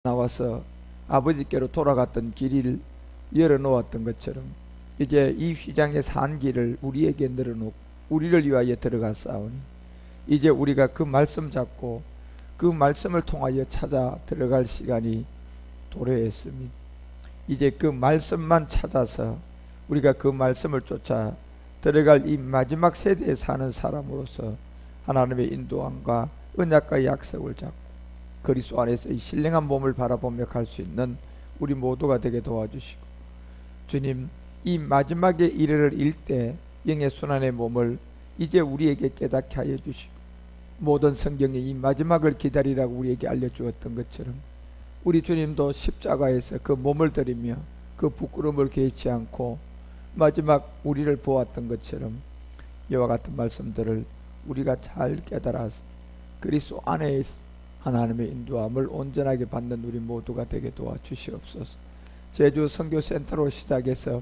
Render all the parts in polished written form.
나와서 아버지께로 돌아갔던 길을 열어놓았던 것처럼 이제 이 휘장의 산 길을 우리에게 늘어놓고 우리를 위하여 들어갔사오니 이제 우리가 그 말씀 잡고 그 말씀을 통하여 찾아 들어갈 시간이 도래했습니다. 이제 그 말씀만 찾아서 우리가 그 말씀을 쫓아 들어갈 이 마지막 세대에 사는 사람으로서 하나님의 인도함과 언약과 약속을 잡고 그리스도 안에서 이 신령한 몸을 바라보며 갈 수 있는 우리 모두가 되게 도와주시고, 주님, 이 마지막에 이르를 일때 영의 순환의 몸을 이제 우리에게 깨닫게 하여 주시고, 모든 성경에 이 마지막을 기다리라고 우리에게 알려주었던 것처럼 우리 주님도 십자가에서 그 몸을 들이며 그 부끄러움을 개의치 않고 마지막 우리를 보았던 것처럼 이와 같은 말씀들을 우리가 잘 깨달아서 그리스도 안에 하나님의 인도함을 온전하게 받는 우리 모두가 되게 도와주시옵소서. 제주 선교센터로 시작해서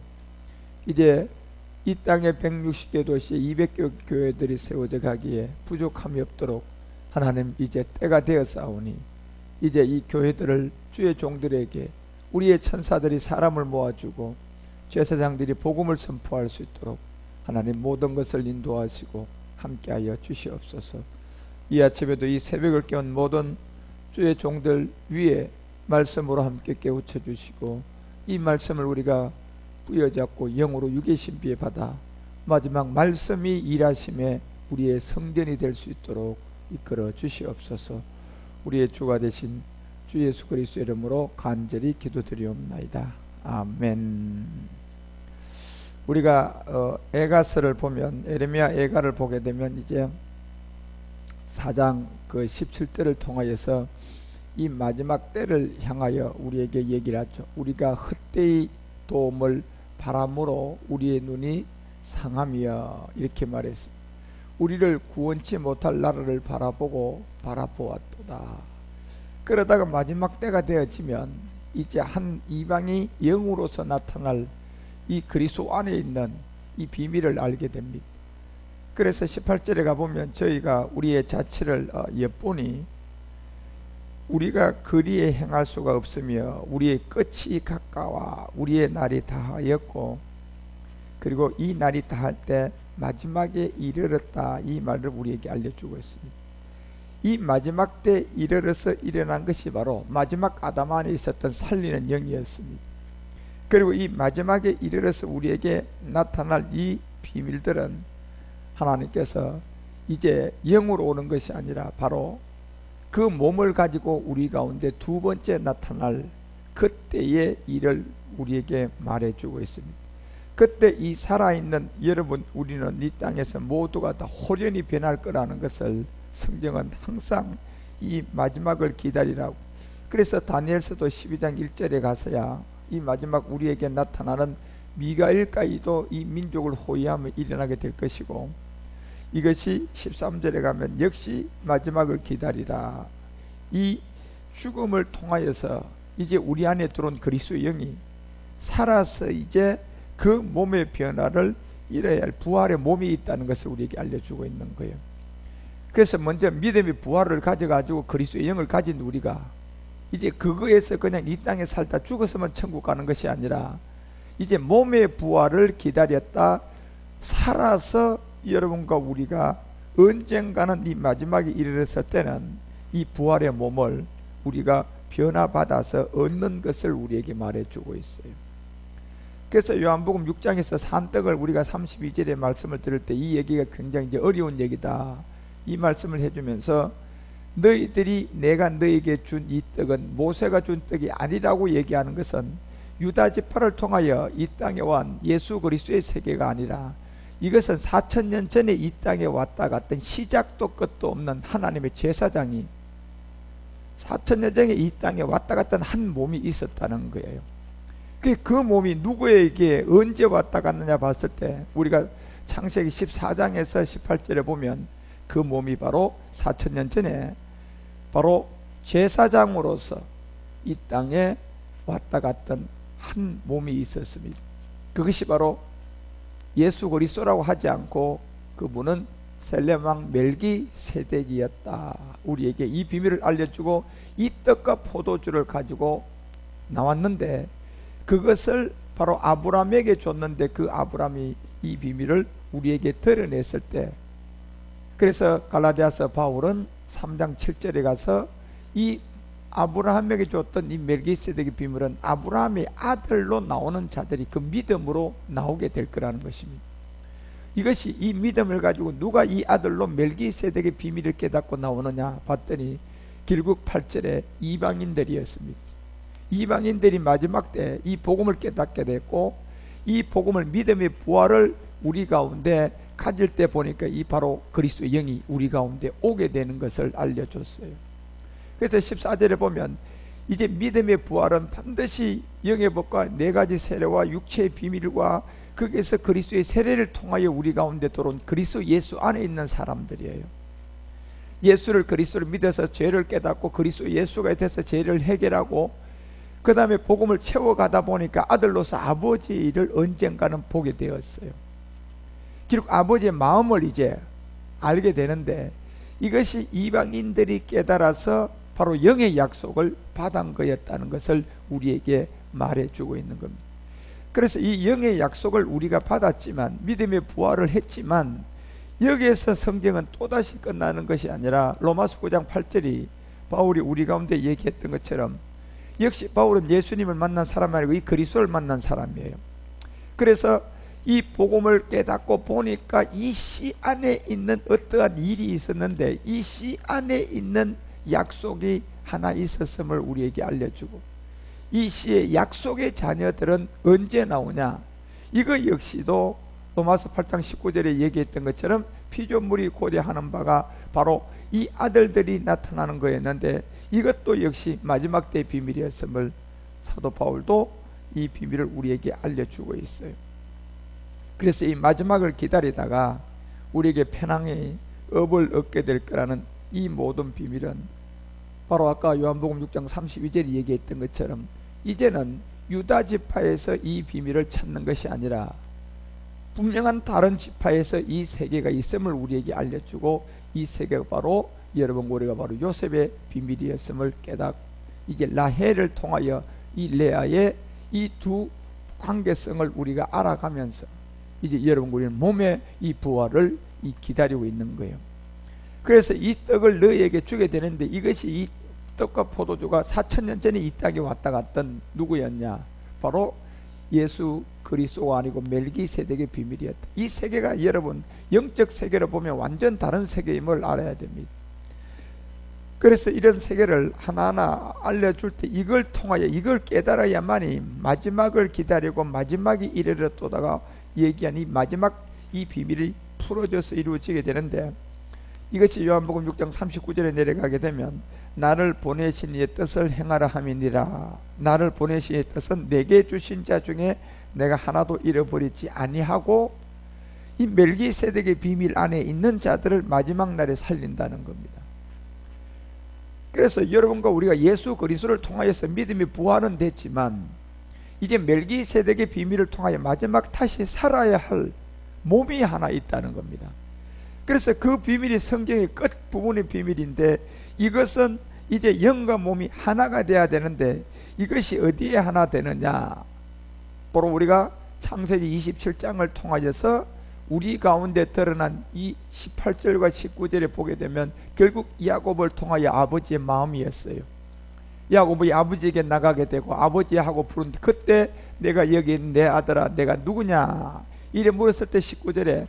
이제 이 땅에 160개 도시에 200개 교회들이 세워져 가기에 부족함이 없도록 하나님 이제 때가 되었사오니 이제 이 교회들을 주의 종들에게 우리의 천사들이 사람을 모아주고 제사장들이 복음을 선포할 수 있도록 하나님 모든 것을 인도하시고 함께하여 주시옵소서. 이 아침에도 이 새벽을 깨운 모든 주의 종들 위에 말씀으로 함께 깨우쳐 주시고 이 말씀을 우리가 부여잡고 영으로 육의 신비에 받아 마지막 말씀이 일하심에 우리의 성전이 될 수 있도록 이끌어 주시옵소서. 우리의 주가 되신 주 예수 그리스도의 이름으로 간절히 기도드리옵나이다. 아멘. 우리가 에가서를 보면 에레미야 에가를 보게 되면 이제 4장 그 17절을 통하여서 이 마지막 때를 향하여 우리에게 얘기를 하죠. 우리가 헛되이 도움을 바람으로 우리의 눈이 상하며 이렇게 말했습니다. 우리를 구원치 못할 나라를 바라보았도다. 그러다가 마지막 때가 되어지면 이제 한 이방이 영으로서 나타날 이 그리스도 안에 있는 이 비밀을 알게 됩니다. 그래서 18절에 가보면 저희가 우리의 자취를 엿보니 우리가 그리에 행할 수가 없으며 우리의 끝이 가까워 우리의 날이 다하였고 그리고 이 날이 다할 때 마지막에 이르렀다, 이 말을 우리에게 알려주고 있습니다. 이 마지막 때 이르러서 일어난 것이 바로 마지막 아담 안에 있었던 살리는 영이었습니다. 그리고 이 마지막에 이르러서 우리에게 나타날 이 비밀들은 하나님께서 이제 영으로 오는 것이 아니라 바로 그 몸을 가지고 우리 가운데 두 번째 나타날 그때의 일을 우리에게 말해주고 있습니다. 그때 이 살아있는 여러분, 우리는 이 땅에서 모두가 다 홀연히 변할 거라는 것을 성경은 항상 이 마지막을 기다리라고. 그래서 다니엘서도 12장 1절에 가서야 이 마지막 우리에게 나타나는 미가엘까지도 이 민족을 호위하며 일어나게 될 것이고, 이것이 13절에 가면 역시 마지막을 기다리라. 이 죽음을 통하여서 이제 우리 안에 들어온 그리스도의 영이 살아서 이제 그 몸의 변화를 이뤄야 할 부활의 몸이 있다는 것을 우리에게 알려주고 있는 거예요. 그래서 먼저 믿음의 부활을 가져가지고 그리스도의 영을 가진 우리가 이제 그거에서 그냥 이 땅에 살다 죽었으면 천국 가는 것이 아니라 이제 몸의 부활을 기다렸다 살아서 여러분과 우리가 언젠가는 이 마지막에 이르렀을 때는 이 부활의 몸을 우리가 변화받아서 얻는 것을 우리에게 말해주고 있어요. 그래서 요한복음 6장에서 산떡을 우리가 32절의 말씀을 들을 때 이 얘기가 굉장히 이제 어려운 얘기다, 이 말씀을 해주면서 너희들이 내가 너에게 준 이 떡은 모세가 준 떡이 아니라고 얘기하는 것은 유다 지파를 통하여 이 땅에 온 예수 그리스도의 세계가 아니라 이것은 4000년 전에 이 땅에 왔다 갔던 시작도 끝도 없는 하나님의 제사장이 4000년 전에 이 땅에 왔다 갔던 한 몸이 있었다는 거예요. 그 몸이 누구에게 언제 왔다 갔느냐 봤을 때 우리가 창세기 14장에서 18절에 보면 그 몸이 바로 4000년 전에 바로 제사장으로서 이 땅에 왔다 갔던 한 몸이 있었습니다. 그것이 바로 예수 그리스도라고 하지 않고 그분은 셀렘 왕 멜기세덱이었다. 우리에게 이 비밀을 알려주고 이 떡과 포도주를 가지고 나왔는데 그것을 바로 아브라함에게 줬는데 그 아브라함이 이 비밀을 우리에게 드러냈을 때, 그래서 갈라디아서 바울은 3장 7절에 가서 이 아브라함에게 줬던 이 멜기세덱의 비밀은 아브라함의 아들로 나오는 자들이 그 믿음으로 나오게 될 거라는 것입니다. 이것이 이 믿음을 가지고 누가 이 아들로 멜기세덱의 비밀을 깨닫고 나오느냐 봤더니 결국 8절에 이방인들이었습니다. 이방인들이 마지막 때 이 복음을 깨닫게 됐고 이 복음을 믿음의 부활을 우리 가운데 가질 때 보니까 이 바로 그리스도의 영이 우리 가운데 오게 되는 것을 알려줬어요. 그래서 14절에 보면 이제 믿음의 부활은 반드시 영의 법과 네 가지 세례와 육체의 비밀과 거기에서 그리스도의 세례를 통하여 우리 가운데 들어온 그리스도 예수 안에 있는 사람들이에요. 예수를 그리스도를 믿어서 죄를 깨닫고 그리스도 예수가 돼서 죄를 해결하고 그 다음에 복음을 채워가다 보니까 아들로서 아버지의 일을 언젠가는 보게 되었어요. 결국 아버지의 마음을 이제 알게 되는데 이것이 이방인들이 깨달아서 바로 영의 약속을 받은 거였다는 것을 우리에게 말해주고 있는 겁니다. 그래서 이 영의 약속을 우리가 받았지만 믿음의 부활을 했지만 여기에서 성경은 또다시 끝나는 것이 아니라 로마서 9장 8절이 바울이 우리 가운데 얘기했던 것처럼 역시 바울은 예수님을 만난 사람이 아니고 이 그리스도를 만난 사람이에요. 그래서 이 복음을 깨닫고 보니까 이 시 안에 있는 어떠한 일이 있었는데 이 시 안에 있는 약속이 하나 있었음을 우리에게 알려주고 이 시의 약속의 자녀들은 언제 나오냐, 이거 역시도 로마서 8장 19절에 얘기했던 것처럼 피조물이 고대하는 바가 바로 이 아들들이 나타나는 거였는데 이것도 역시 마지막 때의 비밀이었음을 사도 바울도 이 비밀을 우리에게 알려주고 있어요. 그래서 이 마지막을 기다리다가 우리에게 편항의 업을 얻게 될 거라는 이 모든 비밀은 바로 아까 요한복음 6장 32절에 얘기했던 것처럼 이제는 유다 지파에서 이 비밀을 찾는 것이 아니라 분명한 다른 지파에서 이 세계가 있음을 우리에게 알려주고 이 세계가 바로 여러분 우리가 바로 요셉의 비밀이었음을 깨닫고 이제 라헬을 통하여 이 레아의 이 두 관계성을 우리가 알아가면서 이제 여러분 우리는 몸의 이 부활을 기다리고 있는 거예요. 그래서 이 떡을 너희에게 주게 되는데 이것이 이 떡과 포도주가 4000년 전에 이 땅에 왔다 갔던 누구였냐, 바로 예수 그리스도가 아니고 멜기세덱의 비밀이었다. 이 세계가 여러분 영적 세계로 보면 완전 다른 세계임을 알아야 됩니다. 그래서 이런 세계를 하나하나 알려줄 때 이걸 통하여 이걸 깨달아야만이 마지막을 기다리고 마지막이 이르렀다가 얘기한 이 마지막 이 비밀이 풀어져서 이루어지게 되는데 이것이 요한복음 6장 39절에 내려가게 되면 나를 보내신 이의 뜻을 행하라 함이니라. 나를 보내신 이의 뜻은 내게 주신 자 중에 내가 하나도 잃어버리지 아니하고 이 멜기세덱의 비밀 안에 있는 자들을 마지막 날에 살린다는 겁니다. 그래서 여러분과 우리가 예수 그리스도를 통하여서 믿음이 부활은 됐지만 이제 멜기세덱의 비밀을 통하여 마지막 다시 살아야 할 몸이 하나 있다는 겁니다. 그래서 그 비밀이 성경의 끝 부분의 비밀인데 이것은 이제 영과 몸이 하나가 돼야 되는데 이것이 어디에 하나 되느냐, 바로 우리가 창세기 27장을 통하여서 우리 가운데 드러난 이 18절과 19절에 보게 되면 결국 야곱을 통하여 아버지의 마음이었어요. 야곱이 아버지에게 나가게 되고 아버지하고 부른데 그때 내가 여기 있는 내 아들아 내가 누구냐 이래 물었을 때 19절에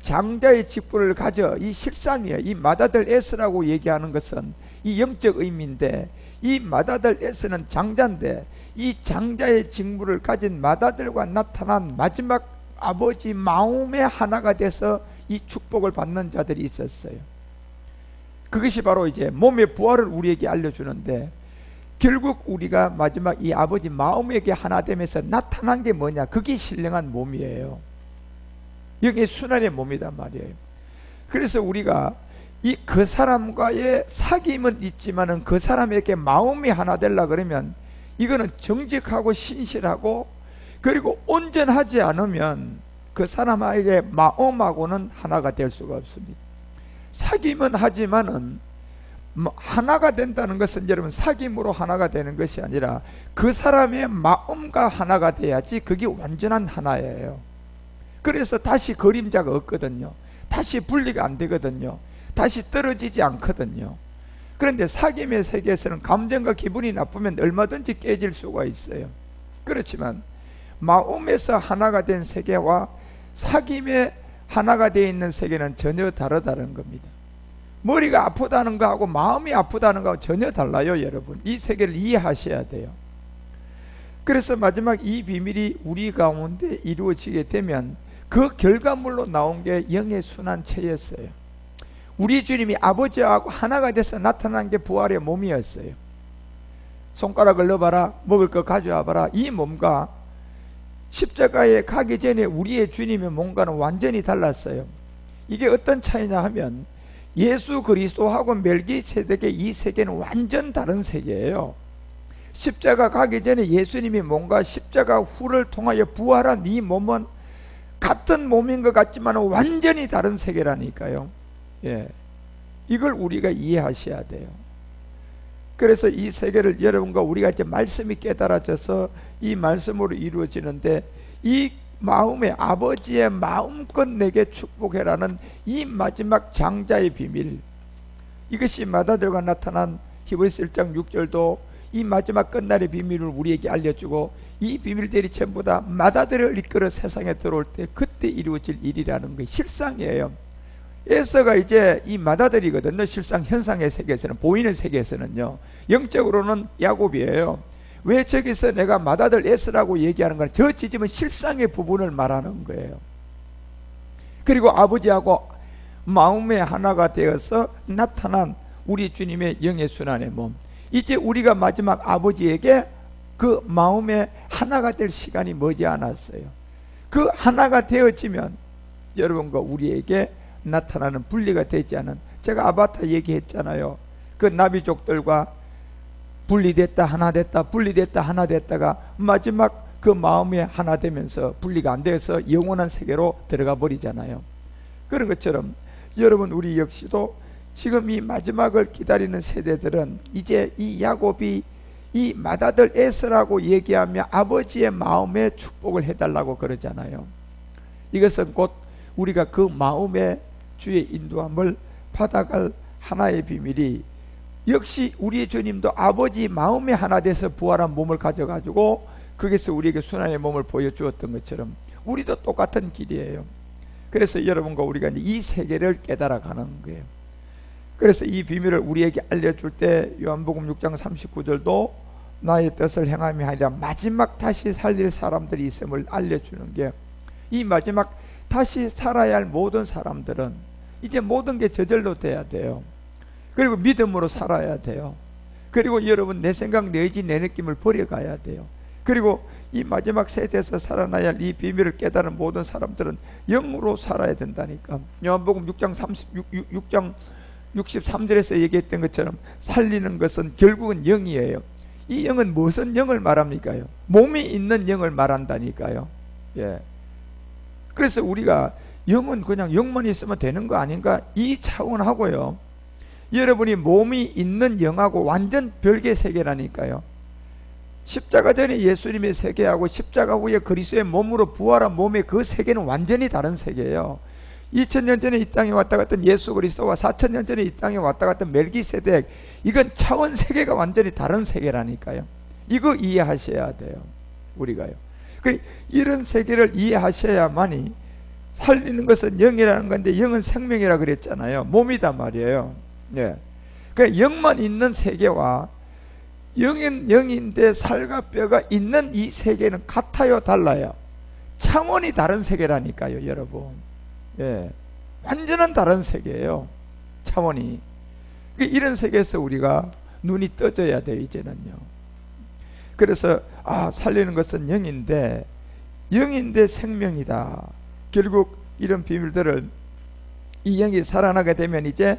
장자의 직분을 가져, 이 실상이에요. 이 맏아들 에스라고 얘기하는 것은 이 영적 의미인데 이 맏아들 에스는 장자인데 이 장자의 직분을 가진 맏아들과 나타난 마지막 아버지 마음의 하나가 돼서 이 축복을 받는 자들이 있었어요. 그것이 바로 이제 몸의 부활을 우리에게 알려주는데 결국 우리가 마지막 이 아버지 마음에게 하나 되면서 나타난 게 뭐냐, 그게 신령한 몸이에요. 영의 순환의 몸이단 말이에요. 그래서 우리가 이 그 사람과의 사귐은 있지만은 그 사람에게 마음이 하나 되려 그러면 이거는 정직하고 신실하고 그리고 온전하지 않으면 그 사람에게 마음하고는 하나가 될 수가 없습니다. 사귐은 하지만은 하나가 된다는 것은 여러분 사귐으로 하나가 되는 것이 아니라 그 사람의 마음과 하나가 돼야지 그게 완전한 하나예요. 그래서 다시 그림자가 없거든요. 다시 분리가 안 되거든요. 다시 떨어지지 않거든요. 그런데 사귐의 세계에서는 감정과 기분이 나쁘면 얼마든지 깨질 수가 있어요. 그렇지만 마음에서 하나가 된 세계와 사귐의 하나가 되어 있는 세계는 전혀 다르다는 겁니다. 머리가 아프다는 거하고 마음이 아프다는 거하고 전혀 달라요. 여러분, 이 세계를 이해하셔야 돼요. 그래서 마지막 이 비밀이 우리 가운데 이루어지게 되면 그 결과물로 나온 게 영의 순환체였어요. 우리 주님이 아버지하고 하나가 돼서 나타난 게 부활의 몸이었어요. 손가락을 넣어봐라, 먹을 거 가져와 봐라. 이 몸과 십자가에 가기 전에 우리의 주님의 몸과는 완전히 달랐어요. 이게 어떤 차이냐 하면 예수 그리스도하고 멜기세덱의 이 세계는 완전 다른 세계예요. 십자가 가기 전에 예수님의 몸과 십자가 후를 통하여 부활한 이 몸은 같은 몸인 것 같지만 완전히 다른 세계라니까요. 예, 이걸 우리가 이해하셔야 돼요. 그래서 이 세계를 여러분과 우리가 이제 말씀이 깨달아져서 이 말씀으로 이루어지는데, 이 마음의 아버지의 마음껏 내게 축복해라는 이 마지막 장자의 비밀, 이것이 맏아들과 나타난 히브리서 1장 6절도 이 마지막 끝날의 비밀을 우리에게 알려주고, 이 비밀들이 전부 다 맏아들을 이끌어 세상에 들어올 때 그때 이루어질 일이라는 게 실상이에요. 에서가 이제 이 맏아들이거든요. 실상 현상의 세계에서는, 보이는 세계에서는요. 영적으로는 야곱이에요. 왜 저기서 내가 맏아들 에서라고 얘기하는 건 저 지점은 실상의 부분을 말하는 거예요. 그리고 아버지하고 마음의 하나가 되어서 나타난 우리 주님의 영의 순환의 몸, 이제 우리가 마지막 아버지에게 그 마음의 하나가 될 시간이 머지않았어요. 그 하나가 되어지면 여러분과 우리에게 나타나는 분리가 되지 않은, 제가 아바타 얘기했잖아요. 그 나비족들과 분리됐다 하나 됐다 분리됐다 하나 됐다가 마지막 그 마음에 하나 되면서 분리가 안 돼서 영원한 세계로 들어가 버리잖아요. 그런 것처럼 여러분, 우리 역시도 지금 이 마지막을 기다리는 세대들은 이제 이 야곱이 이 맏아들 에서라고 얘기하며 아버지의 마음에 축복을 해달라고 그러잖아요. 이것은 곧 우리가 그 마음의 주의 인도함을 받아갈 하나의 비밀이, 역시 우리의 주님도 아버지 마음에 하나 돼서 부활한 몸을 가져가지고 거기서 우리에게 순환의 몸을 보여주었던 것처럼 우리도 똑같은 길이에요. 그래서 여러분과 우리가 이제 이 세계를 깨달아가는 거예요. 그래서 이 비밀을 우리에게 알려줄 때 요한복음 6장 39절도 나의 뜻을 행함이 아니라 마지막 다시 살릴 사람들이 있음을 알려주는 게, 이 마지막 다시 살아야 할 모든 사람들은 이제 모든 게 저절로 돼야 돼요. 그리고 믿음으로 살아야 돼요. 그리고 여러분, 내 생각, 내 의지, 내 느낌을 버려가야 돼요. 그리고 이 마지막 세대에서 살아나야 할 이 비밀을 깨달은 모든 사람들은 영으로 살아야 된다니까. 요한복음 6장 63절에서 얘기했던 것처럼 살리는 것은 결국은 영이에요. 이 영은 무슨 영을 말합니까요? 몸이 있는 영을 말한다니까요. 예. 그래서 우리가 영은 그냥 영만 있으면 되는 거 아닌가, 이 차원하고요, 여러분이 몸이 있는 영하고 완전 별개의 세계라니까요. 십자가 전에 예수님의 세계하고 십자가 후에 그리스도의 몸으로 부활한 몸의 그 세계는 완전히 다른 세계예요. 2000년 전에 이 땅에 왔다 갔던 예수 그리스도와 4000년 전에 이 땅에 왔다 갔던 멜기세덱, 이건 차원 세계가 완전히 다른 세계라니까요. 이거 이해하셔야 돼요, 우리가요. 이런 세계를 이해하셔야만이, 살리는 것은 영이라는 건데 영은 생명이라 그랬잖아요. 몸이단 말이에요. 예. 그러니까 영만 있는 세계와 영은 영인데 살과 뼈가 있는 이 세계는 같아요, 달라요? 차원이 다른 세계라니까요, 여러분. 예. 완전한 다른 세계예요, 차원이. 이런 세계에서 우리가 눈이 떠져야 돼요, 이제는요. 그래서 살리는 것은 영인데 생명이다. 결국 이런 비밀들을, 이 영이 살아나게 되면 이제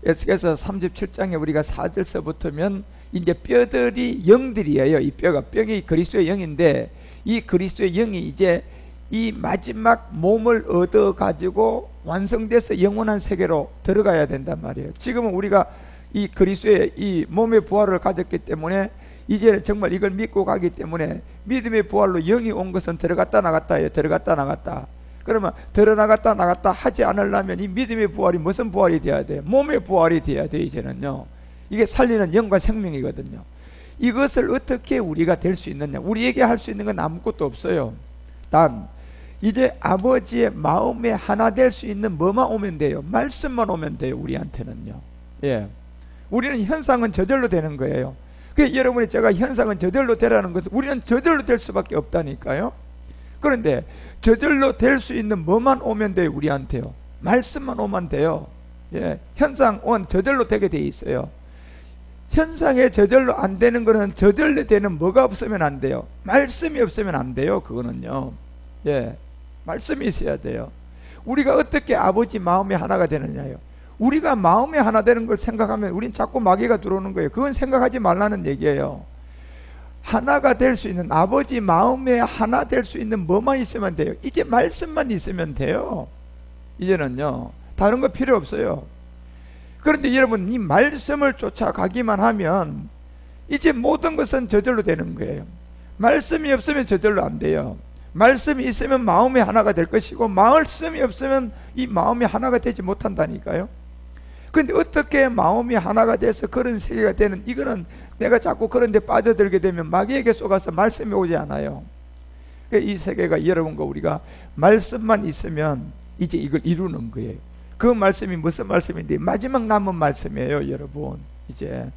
에스겔서 37장에 우리가 4절서부터면 이제 뼈들이 영들이에요. 이 뼈가 그리스도의 영인데, 이 그리스도의 영이 이제 이 마지막 몸을 얻어 가지고 완성돼서 영원한 세계로 들어가야 된단 말이에요. 지금은 우리가 이 그리스도의 이 몸의 부활을 가졌기 때문에 이제 정말 이걸 믿고 가기 때문에 믿음의 부활로 영이 온 것은 들어갔다 나갔다예요. 들어갔다 나갔다. 그러면 들어나갔다 나갔다 하지 않으려면 이 믿음의 부활이 무슨 부활이 돼야 돼요? 몸의 부활이 돼야 돼요. 이제는요. 이게 살리는 영과 생명이거든요. 이것을 어떻게 우리가 될 수 있느냐? 우리에게 할 수 있는 건 아무것도 없어요. 단 이제 아버지의 마음에 하나 될 수 있는 뭐만 오면 돼요? 말씀만 오면 돼요. 우리한테는요. 예. 우리는 현상은 저절로 되는 거예요. 그 여러분이 제가 현상은 저절로 되라는 것은 우리는 저절로 될 수밖에 없다니까요. 그런데 저절로 될 수 있는 뭐만 오면 돼요? 우리한테요. 말씀만 오면 돼요. 예. 현상은 저절로 되게 돼 있어요. 현상에 저절로 안 되는 거는 저절로 되는 뭐가 없으면 안 돼요? 말씀이 없으면 안 돼요. 그거는요. 예. 말씀이 있어야 돼요. 우리가 어떻게 아버지 마음이 하나가 되느냐요. 우리가 마음이 하나 되는 걸 생각하면 우린 자꾸 마귀가 들어오는 거예요. 그건 생각하지 말라는 얘기예요. 하나가 될 수 있는, 아버지 마음에 하나 될 수 있는 뭐만 있으면 돼요? 이제 말씀만 있으면 돼요. 이제는요. 다른 거 필요 없어요. 그런데 여러분, 이 말씀을 쫓아가기만 하면 이제 모든 것은 저절로 되는 거예요. 말씀이 없으면 저절로 안 돼요. 말씀이 있으면 마음이 하나가 될 것이고, 말씀이 없으면 이 마음이 하나가 되지 못한다니까요. 근데 어떻게 마음이 하나가 돼서 그런 세계가 되는, 이거는 내가 자꾸 그런 데 빠져들게 되면 마귀에게 속아서 말씀이 오지 않아요. 이 세계가 여러분과 우리가 말씀만 있으면 이제 이걸 이루는 거예요. 그 말씀이 무슨 말씀인데 마지막 남은 말씀이에요. 여러분, 이제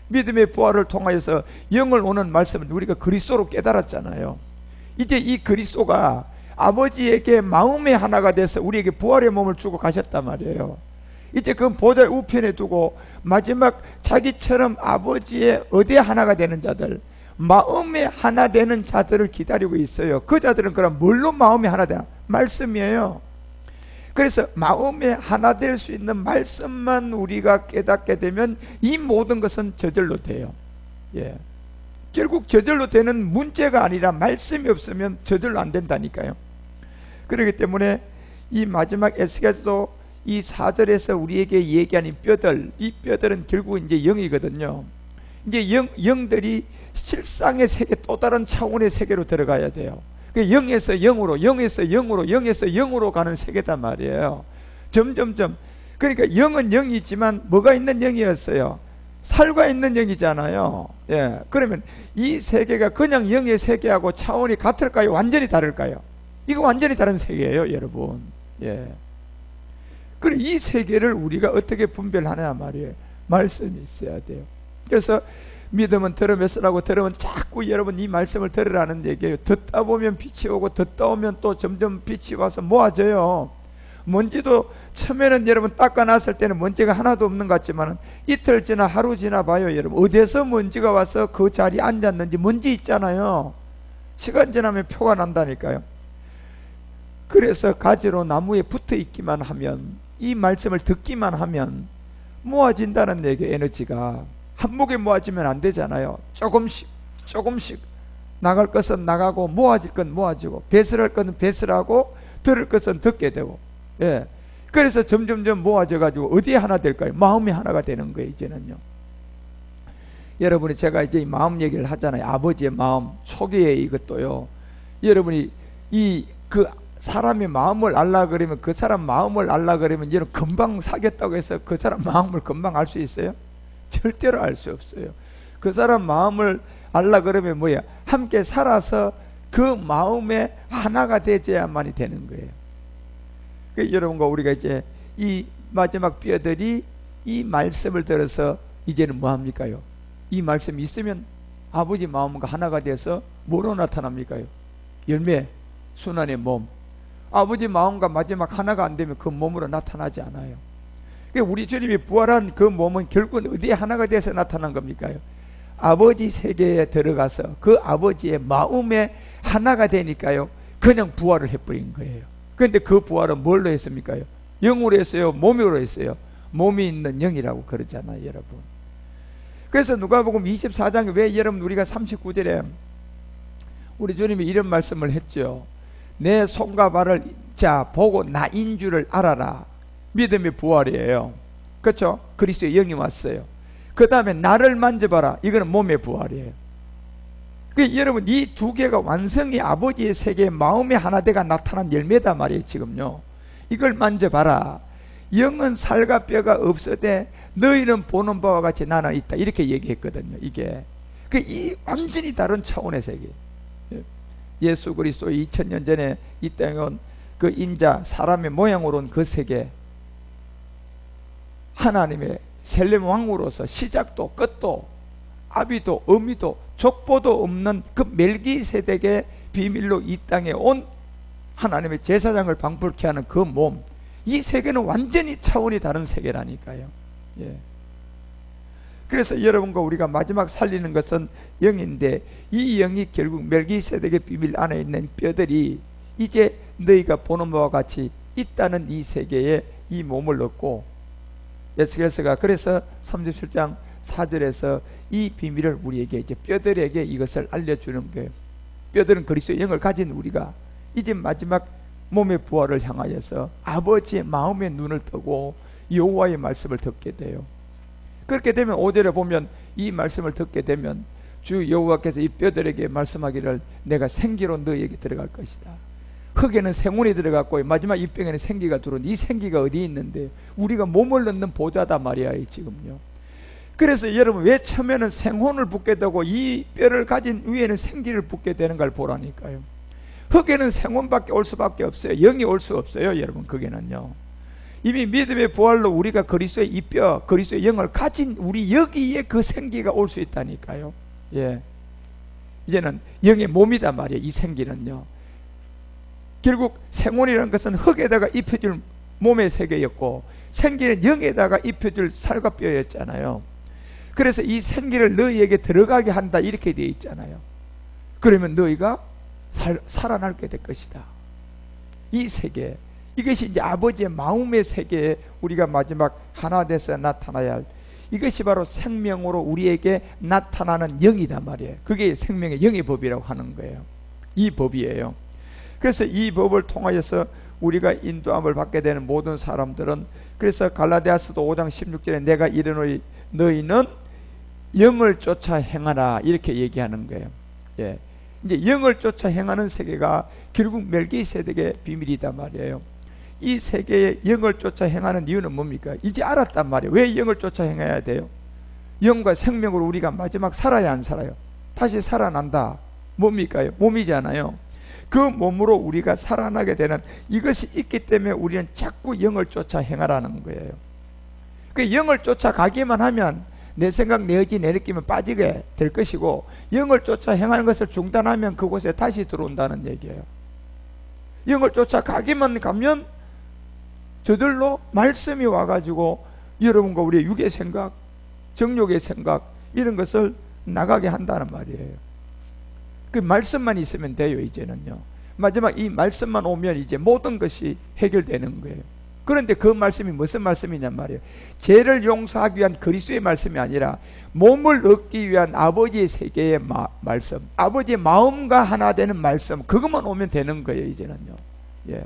믿음의 부활을 통하여서 영을 오는 말씀은 우리가 그리스도로 깨달았잖아요. 이제 이 그리스도가 아버지에게 마음의 하나가 돼서 우리에게 부활의 몸을 주고 가셨단 말이에요. 이제 그 보좌 우편에 두고 마지막 자기처럼 아버지의 의대 하나가 되는 자들, 마음의 하나 되는 자들을 기다리고 있어요. 그 자들은 그럼 뭘로 마음이 하나 되나? 말씀이에요. 그래서 마음에 하나 될 수 있는 말씀만 우리가 깨닫게 되면 이 모든 것은 저절로 돼요. 예. 결국 저절로 되는 문제가 아니라 말씀이 없으면 저절로 안 된다니까요. 그렇기 때문에 이 마지막 에스겔도 이 4절에서 우리에게 얘기하는 뼈들, 이 뼈들은 결국 이제 영이거든요. 이제 영들이 실상의 세계, 또 다른 차원의 세계로 들어가야 돼요. 그 0에서 0으로, 0에서 0으로, 0에서 0으로 가는 세계단 말이에요. 점점점. 그러니까 0은 0이지만 뭐가 있는 0이었어요? 살과 있는 0이잖아요. 예. 그러면 이 세계가 그냥 0의 세계하고 차원이 같을까요? 완전히 다를까요? 이거 완전히 다른 세계예요, 여러분. 예. 그래, 이 세계를 우리가 어떻게 분별하냐 말이에요. 말씀이 있어야 돼요. 그래서 믿음은 들음에서라고, 들으면 자꾸 여러분 이 말씀을 들으라는 얘기예요. 듣다 보면 빛이 오고 듣다 보면 또 점점 빛이 와서 모아져요. 먼지도 처음에는 여러분 닦아놨을 때는 먼지가 하나도 없는 것 같지만 이틀 지나 하루 지나 봐요. 여러분 어디에서 먼지가 와서 그 자리에 앉았는지 먼지 있잖아요. 시간 지나면 표가 난다니까요. 그래서 가지로 나무에 붙어 있기만 하면, 이 말씀을 듣기만 하면 모아진다는 얘기예요. 에너지가 한목에 모아지면 안 되잖아요. 조금씩 나갈 것은 나가고, 모아질 건 모아지고, 배설할 것은 배설하고, 들을 것은 듣게 되고. 예. 그래서 점점점 모아져 가지고 어디에 하나 될까요? 마음이 하나가 되는 거예요. 이제는요. 여러분이, 제가 이제 마음 얘기를 하잖아요. 아버지의 마음, 초기에 이것도요. 여러분이 그 사람의 마음을 알라 그러면, 그 사람 마음을 알라 그러면 여러분 금방 사겠다고 해서 그 사람 마음을 금방 알 수 있어요? 절대로 알 수 없어요. 그 사람 마음을 알라 그러면 뭐야? 함께 살아서 그 마음에 하나가 되어야만이 되는 거예요. 그 여러분과 우리가 이제 이 마지막 뼈들이 이 말씀을 들어서 이제는 뭐합니까요? 이 말씀이 있으면 아버지 마음과 하나가 돼서 뭐로 나타납니까요? 열매, 순환의 몸. 아버지 마음과 마지막 하나가 안 되면 그 몸으로 나타나지 않아요. 우리 주님이 부활한 그 몸은 결국은 어디에 하나가 돼서 나타난 겁니까요? 아버지 세계에 들어가서 그 아버지의 마음에 하나가 되니까요, 그냥 부활을 해버린 거예요. 그런데 그 부활은 뭘로 했습니까요? 영으로 했어요? 몸으로 했어요? 몸이 있는 영이라고 그러잖아요, 여러분. 그래서 누가복음 24장에 왜 여러분 우리가 39절에 우리 주님이 이런 말씀을 했죠. 내 손과 발을 자 보고 나인 줄을 알아라. 믿음의 부활이에요. 그렇죠? 그리스도의 영이 왔어요. 그 다음에 나를 만져봐라. 이거는 몸의 부활이에요. 여러분 이 두 개가 완성이 아버지의 세계에 마음의 하나되가 나타난 열매다 말이에요. 지금요 이걸 만져봐라. 영은 살과 뼈가 없어되 너희는 보는 바와 같이 나는 있다. 이렇게 얘기했거든요. 이게 이 완전히 다른 차원의 세계. 예수 그리스도 2000년 전에 이 땅에 온 그 인자 사람의 모양으로 온 그 세계, 하나님의 셀렘 왕으로서 시작도 끝도 아비도 어미도 족보도 없는 그 멜기세덱의 비밀로 이 땅에 온 하나님의 제사장을 방불케 하는 그 몸, 이 세계는 완전히 차원이 다른 세계라니까요. 예. 그래서 여러분과 우리가 마지막 살리는 것은 영인데, 이 영이 결국 멜기세덱의 비밀 안에 있는 뼈들이 이제 너희가 보는 바와 같이 있다는 이 세계에 이 몸을 얻고, 에스겔서가 그래서 37장 4절에서 이 비밀을 우리에게 이제 뼈들에게 이것을 알려주는 거예요. 뼈들은 그리스도의 영을 가진 우리가 이제 마지막 몸의 부활을 향하여서 아버지의 마음의 눈을 뜨고 여호와의 말씀을 듣게 돼요. 그렇게 되면 5절에 보면 이 말씀을 듣게 되면 주 여호와께서 이 뼈들에게 말씀하기를 내가 생기로 너희에게 들어갈 것이다. 흙에는 생혼이 들어갔고 마지막 이 뼈에는 생기가 들어오는데 이 생기가 어디 있는데 우리가 몸을 넣는 보좌다 말이야 지금요. 그래서 여러분 왜 처음에는 생혼을 붓게 되고 이 뼈를 가진 위에는 생기를 붓게 되는 걸 보라니까요. 흙에는 생혼밖에 올 수밖에 없어요. 영이 올 수 없어요 여러분. 그게는요 이미 믿음의 부활로 우리가 그리스도의 이 뼈, 그리스도의 영을 가진 우리 여기에 그 생기가 올 수 있다니까요. 예, 이제는 영의 몸이다 말이에요. 이 생기는요 결국 생혼이라는 것은 흙에다가 입혀줄 몸의 세계였고 생기는 영에다가 입혀줄 살과 뼈였잖아요. 그래서 이 생기를 너희에게 들어가게 한다 이렇게 되어 있잖아요. 그러면 너희가 살아나게 될 것이다. 이 세계, 이것이 이제 아버지의 마음의 세계에 우리가 마지막 하나 돼서 나타나야 할, 이것이 바로 생명으로 우리에게 나타나는 영이다 말이에요. 그게 생명의 영의 법이라고 하는 거예요. 이 법이에요. 그래서 이 법을 통하여서 우리가 인도함을 받게 되는 모든 사람들은, 그래서 갈라디아서도 5장 16절에 내가 이르노니 너희는 영을 쫓아 행하라 이렇게 얘기하는 거예요. 예. 이제 영을 쫓아 행하는 세계가 결국 멜기세덱의 비밀이다 말이에요. 이 세계에 영을 쫓아 행하는 이유는 뭡니까? 이제 알았단 말이에요. 왜 영을 쫓아 행해야 돼요? 영과 생명으로 우리가 마지막 살아야 안 살아요? 다시 살아난다. 뭡니까? 몸이잖아요. 그 몸으로 우리가 살아나게 되는 이것이 있기 때문에 우리는 자꾸 영을 쫓아 행하라는 거예요. 그 영을 쫓아가기만 하면 내 생각, 내 의지, 내 느낌은 빠지게 될 것이고, 영을 쫓아 행하는 것을 중단하면 그곳에 다시 들어온다는 얘기예요. 영을 쫓아가기만 가면 저절로 말씀이 와가지고 여러분과 우리의 육의 생각, 정욕의 생각 이런 것을 나가게 한다는 말이에요. 그 말씀만 있으면 돼요. 이제는요 마지막 이 말씀만 오면 이제 모든 것이 해결되는 거예요. 그런데 그 말씀이 무슨 말씀이냔 말이에요. 죄를 용서하기 위한 그리스도의 말씀이 아니라 몸을 얻기 위한 아버지의 세계의 말씀, 아버지의 마음과 하나 되는 말씀, 그것만 오면 되는 거예요 이제는요. 예.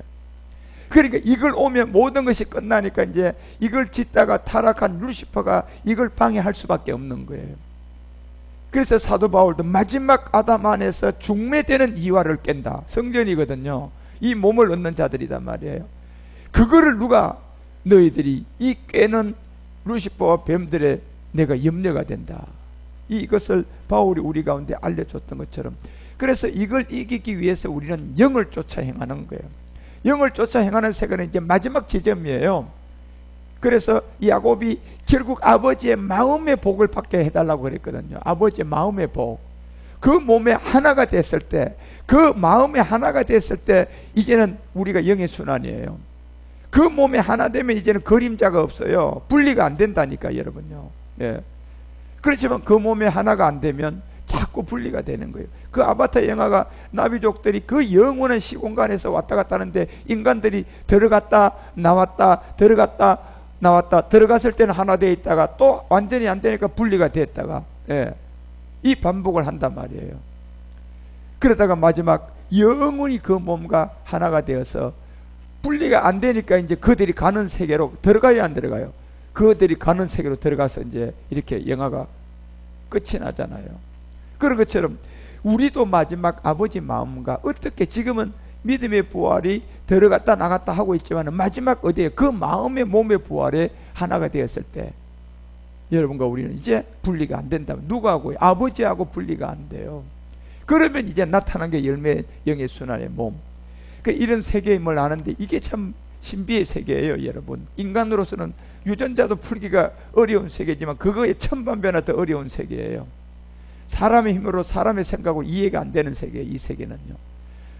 그러니까 이걸 오면 모든 것이 끝나니까 이제 이걸 짓다가 타락한 루시퍼가 이걸 방해할 수밖에 없는 거예요. 그래서 사도 바울도 마지막 아담 안에서 중매되는 이화를 깬다. 성전이거든요. 이 몸을 얻는 자들이단 말이에요. 그거를 누가, 너희들이 이 깨는 루시퍼와 뱀들의 내가 염려가 된다. 이것을 바울이 우리 가운데 알려줬던 것처럼, 그래서 이걸 이기기 위해서 우리는 영을 쫓아 행하는 거예요. 영을 쫓아 행하는 세계는 이제 마지막 지점이에요. 그래서 야곱이 결국 아버지의 마음의 복을 받게 해달라고 그랬거든요. 아버지의 마음의 복. 그 몸에 하나가 됐을 때, 그 마음에 하나가 됐을 때 이제는 우리가 영의 순환이에요. 그 몸에 하나 되면 이제는 그림자가 없어요. 분리가 안 된다니까 여러분요. 예. 그렇지만 그 몸에 하나가 안 되면 자꾸 분리가 되는 거예요. 그 아바타 영화가 나비족들이 그 영원한 시공간에서 왔다 갔다 하는데 인간들이 들어갔다 나왔다 들어갔다 나왔다, 들어갔을 때는 하나 되어 있다가 또 완전히 안 되니까 분리가 됐다가, 예, 이 반복을 한단 말이에요. 그러다가 마지막 영원히 그 몸과 하나가 되어서 분리가 안 되니까 이제 그들이 가는 세계로 들어가야 안 들어가요? 그들이 가는 세계로 들어가서 이제 이렇게 영화가 끝이 나잖아요. 그런 것처럼 우리도 마지막 아버지 마음과 어떻게 지금은 믿음의 부활이 들어갔다 나갔다 하고 있지만 마지막 어디에 그 마음의 몸의 부활에 하나가 되었을 때 여러분과 우리는 이제 분리가 안 된다면 누구하고요? 아버지하고 분리가 안 돼요. 그러면 이제 나타난 게 열매 영의 순환의 몸. 이런 세계임을 아는데 이게 참 신비의 세계예요, 여러분. 인간으로서는 유전자도 풀기가 어려운 세계지만 그거에 천반배나 더 어려운 세계예요. 사람의 힘으로 사람의 생각으로 이해가 안 되는 세계예요, 이 세계는요.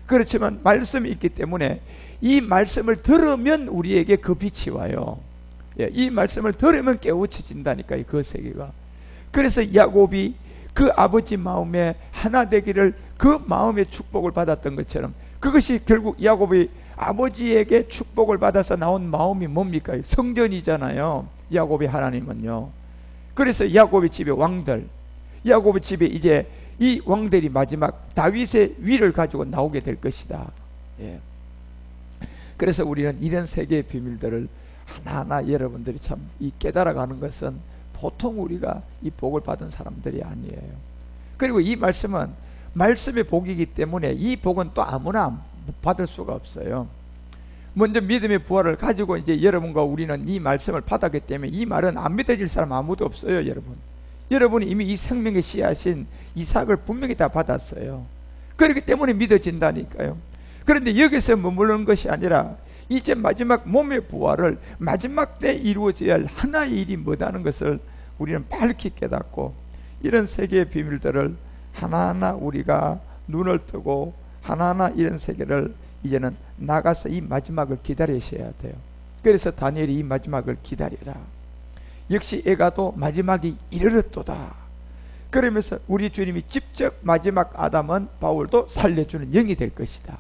그렇지만 말씀이 있기 때문에 이 말씀을 들으면 우리에게 그 빛이 와요. 예, 이 말씀을 들으면 깨우쳐진다니까요, 그 세계가. 그래서 야곱이 그 아버지 마음에 하나 되기를 그 마음의 축복을 받았던 것처럼 그것이 결국 야곱이 아버지에게 축복을 받아서 나온 마음이 뭡니까? 성전이잖아요, 야곱의 하나님은요. 그래서 야곱의 집에 왕들, 야곱의 집에 이제 이 왕들이 마지막 다윗의 위를 가지고 나오게 될 것이다. 예. 그래서 우리는 이런 세계의 비밀들을 하나하나 여러분들이 참 이 깨달아가는 것은 보통 우리가 이 복을 받은 사람들이 아니에요. 그리고 이 말씀은 말씀의 복이기 때문에 이 복은 또 아무나 받을 수가 없어요. 먼저 믿음의 부활을 가지고 이제 여러분과 우리는 이 말씀을 받았기 때문에 이 말은 안 믿어질 사람 아무도 없어요, 여러분. 여러분이 이미 이 생명의 씨앗인 이삭을 분명히 다 받았어요. 그렇기 때문에 믿어진다니까요. 그런데 여기서 머무르는 것이 아니라 이제 마지막 몸의 부활을 마지막 때 이루어져야 할 하나의 일이 뭐다는 것을 우리는 밝히 깨닫고 이런 세계의 비밀들을 하나하나 우리가 눈을 뜨고 하나하나 이런 세계를 이제는 나가서 이 마지막을 기다리셔야 돼요. 그래서 다니엘이 이 마지막을 기다리라. 역시 애가도 마지막이 이르렀도다. 그러면서 우리 주님이 직접 마지막 아담은 바울도 살려주는 영이 될 것이다.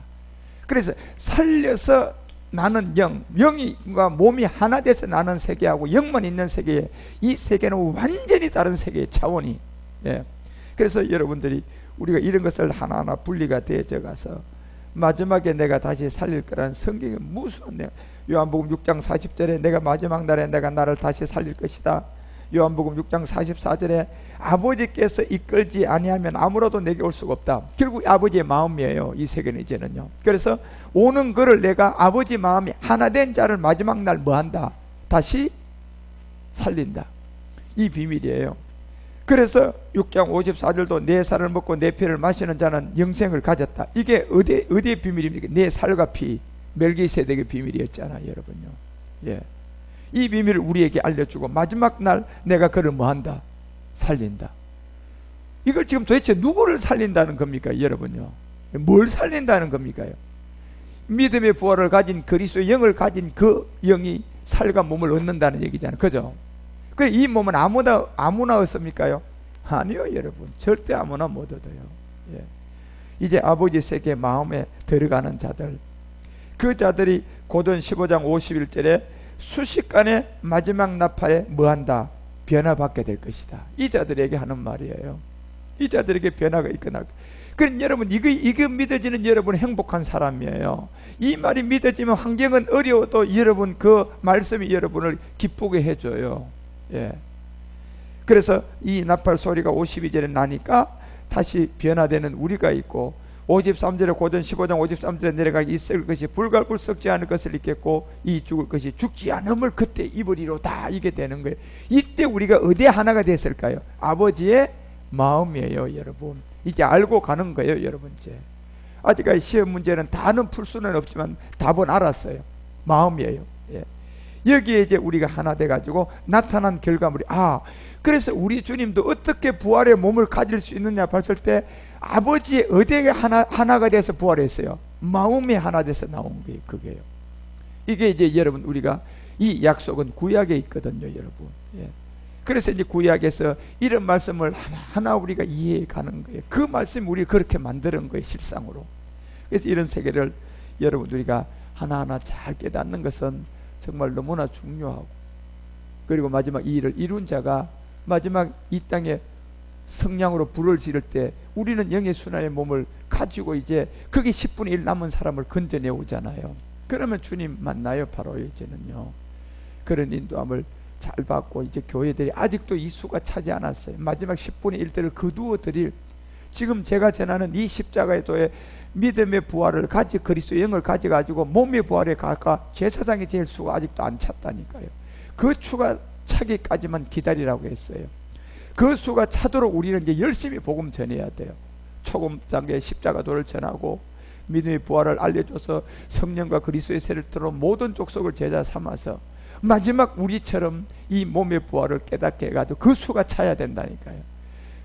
그래서 살려서 나는 영과 몸이 하나 돼서 나는 세계하고 영만 있는 세계에 이 세계는 완전히 다른 세계의 차원이. 예. 그래서 여러분들이 우리가 이런 것을 하나하나 분리가 되어져 가서 마지막에 내가 다시 살릴 거라는 성경의 무수한 내용. 요한복음 6장 40절에 내가 마지막 날에 내가 나를 다시 살릴 것이다. 요한복음 6장 44절에 아버지께서 이끌지 아니하면 아무라도 내게 올 수가 없다. 결국 아버지의 마음이에요, 이 세계는 이제는요. 그래서 오는 그를 내가 아버지 마음이 하나 된 자를 마지막 날 뭐한다? 다시 살린다. 이 비밀이에요. 그래서 6장 54절도 내 살을 먹고 내 피를 마시는 자는 영생을 가졌다. 이게 어디의 비밀입니까? 내 살과 피, 멜기세덱의 비밀이었잖아요, 여러분요. 예. 이 비밀을 우리에게 알려주고 마지막 날 내가 그를 뭐한다? 살린다. 이걸 지금 도대체 누구를 살린다는 겁니까, 여러분요? 뭘 살린다는 겁니까? 믿음의 부활을 가진 그리스도의 영을 가진 그 영이 살과 몸을 얻는다는 얘기잖아요, 그죠? 그 이 몸은 아무나 얻습니까요? 아니요, 여러분. 절대 아무나 못 얻어요. 예. 이제 아버지 세계 마음에 들어가는 자들, 그 자들이 고전 15장 51절에 순식간에 마지막 나팔에 뭐한다? 변화받게 될 것이다. 이 자들에게 하는 말이에요. 이 자들에게 변화가 있거나. 그럼 여러분 이거 믿어지는 여러분 행복한 사람이에요. 이 말이 믿어지면 환경은 어려워도 여러분 그 말씀이 여러분을 기쁘게 해줘요. 예. 그래서 이 나팔 소리가 52절에 나니까 다시 변화되는 우리가 있고 53절에 고전 15장 53절에 내려가기 있을 것이 불갈불 썩지 않을 것을 입겠고 이 죽을 것이 죽지 않음을 그때 입으리로다. 이게 되는 거예요. 이때 우리가 어디에 하나가 됐을까요? 아버지의 마음이에요, 여러분. 이제 알고 가는 거예요, 여러분. 이제 아직까지 시험 문제는 다는 풀 수는 없지만 답은 알았어요. 마음이에요. 예. 여기에 이제 우리가 하나 돼가지고 나타난 결과물이 그래서 우리 주님도 어떻게 부활의 몸을 가질 수 있느냐 봤을 때 아버지의 어디에 하나가 돼서 부활했어요? 마음이 하나 돼서 나온 게 그게요. 이게 이제 여러분 우리가 이 약속은 구약에 있거든요, 여러분. 예. 그래서 이제 구약에서 이런 말씀을 하나하나 우리가 이해해 가는 거예요. 그 말씀 우리 그렇게 만드는 거예요, 실상으로. 그래서 이런 세계를 여러분 우리가 하나하나 잘 깨닫는 것은 정말 너무나 중요하고, 그리고 마지막 이 일을 이룬 자가 마지막 이 땅에 성량으로 불을 지를 때 우리는 영의 순환의 몸을 가지고 이제 그게 10분의 1 남은 사람을 건져내 오잖아요. 그러면 주님 만나요. 바로 이제는요. 그런 인도함을 잘 받고 이제 교회들이 아직도 이 수가 차지 않았어요. 마지막 10분의 1대를 거두어 드릴, 지금 제가 전하는 이 십자가의 도에 믿음의 부활을 그리스도의 영을 가져가지고 몸의 부활에 가까 제사장이 될 수가 아직도 안 찼다니까요. 그 수가 차기까지만 기다리라고 했어요. 그 수가 차도록 우리는 이제 열심히 복음 전해야 돼요. 초금 단계 십자가도를 전하고 믿음의 부활을 알려줘서 성령과 그리스도의 세를 들어 모든 족속을 제자 삼아서 마지막 우리처럼 이 몸의 부활을 깨닫게 해가지고 그 수가 차야 된다니까요.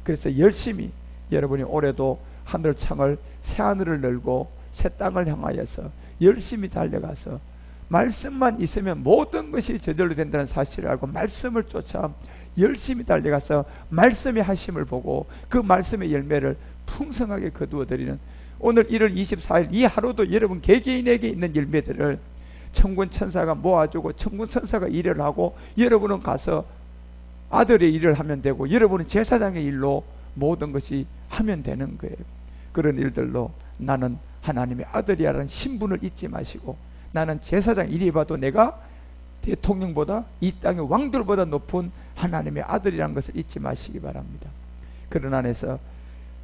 그래서 열심히 여러분이 올해도 하늘창을 새하늘을 열고 새 땅을 향하여서 열심히 달려가서 말씀만 있으면 모든 것이 저절로 된다는 사실을 알고 말씀을 쫓아 열심히 달려가서 말씀의 하심을 보고 그 말씀의 열매를 풍성하게 거두어드리는 오늘 1월 24일 이 하루도 여러분 개개인에게 있는 열매들을 천군 천사가 모아주고 천군 천사가 일을 하고 여러분은 가서 아들의 일을 하면 되고 여러분은 제사장의 일로 모든 것이 하면 되는 거예요. 그런 일들로 나는 하나님의 아들이라는 신분을 잊지 마시고 나는 제사장 이리 봐도 내가 대통령보다 이 땅의 왕들보다 높은 하나님의 아들이라는 것을 잊지 마시기 바랍니다. 그런 안에서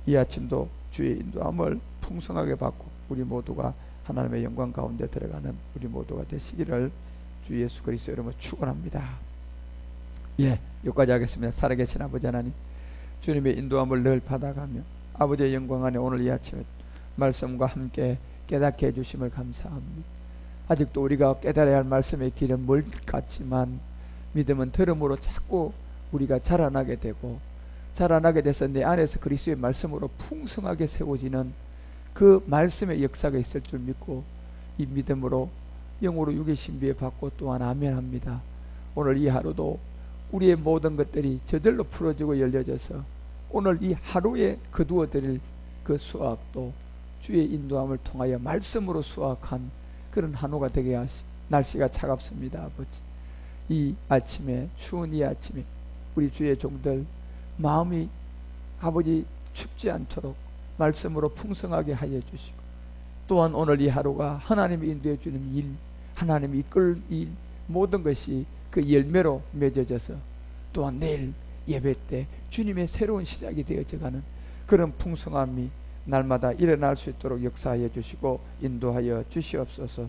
이 아침도 주의 인도함을 풍성하게 받고 우리 모두가 하나님의 영광 가운데 들어가는 우리 모두가 되시기를 주 예수 그리스도 이름으로 축원합니다. 예, 여기까지 하겠습니다. 살아계신 아버지 하나님, 주님의 인도함을 늘 받아가며 아버지의 영광 안에 오늘 이 아침에 말씀과 함께 깨닫게 해주심을 감사합니다. 아직도 우리가 깨달아야 할 말씀의 길은 멀 같지만 믿음은 들음으로 자꾸 우리가 자라나게 되고 자라나게 돼서 내 안에서 그리스도의 말씀으로 풍성하게 세워지는 그 말씀의 역사가 있을 줄 믿고 이 믿음으로 영으로 육의 신비에 받고 또한 아멘합니다. 오늘 이 하루도 우리의 모든 것들이 저절로 풀어지고 열려져서 오늘 이 하루에 거두어드릴 그 수확도 주의 인도함을 통하여 말씀으로 수확한 그런 한우가 되게 하시고 날씨가 차갑습니다. 아버지, 이 아침에 추운 이 아침에 우리 주의 종들 마음이 아버지 춥지 않도록 말씀으로 풍성하게 하여 주시고 또한 오늘 이 하루가 하나님이 인도해 주는 일, 하나님이 이끌 일 모든 것이 그 열매로 맺어져서 또한 내일 예배 때 주님의 새로운 시작이 되어져가는 그런 풍성함이 날마다 일어날 수 있도록 역사하여 주시고 인도하여 주시옵소서.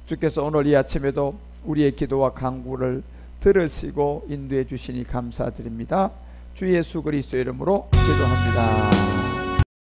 주께서 오늘 이 아침에도 우리의 기도와 간구를 들으시고 인도해 주시니 감사드립니다. 주 예수 그리스도 이름으로 기도합니다.